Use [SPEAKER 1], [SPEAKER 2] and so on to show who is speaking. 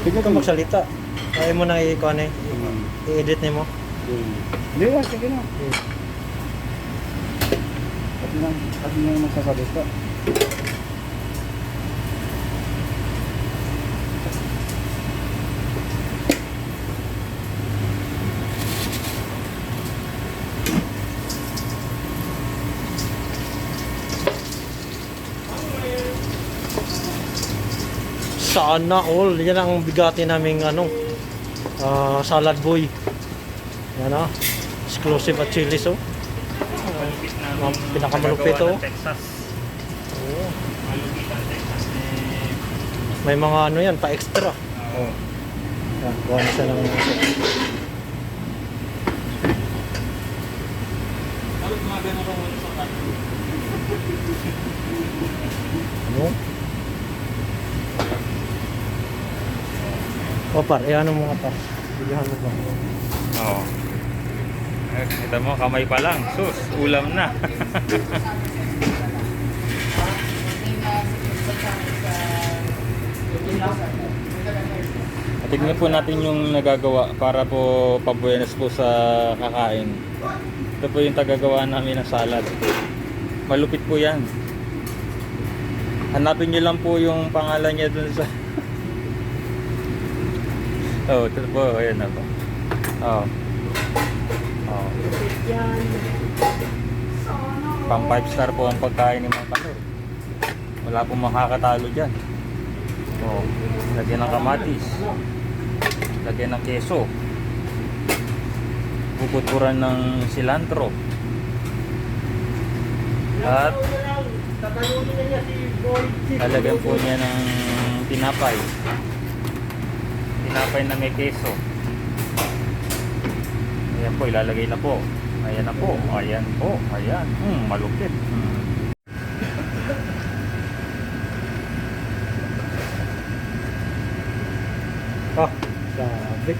[SPEAKER 1] Sige
[SPEAKER 2] Ikaw magsalita. Kaya mo na i-kuha na i-edit niyo mo.
[SPEAKER 1] Hindi na, sige na. At nang magsasalita.
[SPEAKER 2] Sana all. Yan ang bigati naming salad boy. Yan ah. Exclusive at chilies oh.
[SPEAKER 3] Malupit na
[SPEAKER 2] Pinakamalupit oh.
[SPEAKER 3] Texas.
[SPEAKER 2] Oo.
[SPEAKER 3] Malupit ang Texas.
[SPEAKER 2] May mga yan pa extra.
[SPEAKER 3] Oo.
[SPEAKER 2] Yan, kuha na siya ng
[SPEAKER 3] Bakit mga ganun ka muna sa tayo?
[SPEAKER 2] ano? O par, ano mo nga par? Bigyan mo ba?
[SPEAKER 3] Oo. Kita mo, kamay pa lang. Sus, ulam na. Tignan po natin yung nagagawa para po pabuenas po sa kakain. Ito po yung tagagawa namin ng salad. Malupit po yan. Hanapin nyo lang po yung pangalan niya dun sa... Oh, ito po. Ayan na po. Oh. Oh. Pang 5 star po ang pagkain ni Mang Kanor. Wala pong makakatalo dyan. Oh. Lagyan ng kamatis. Lagyan ng keso. Puputuran ng cilantro. At lalagyan po niya ng tinapay. Tinapay na may keso. Ayan po, ilalagay na po. Ayan na po. Ayan po. Ayan. Malupit.
[SPEAKER 2] Ah, sabi.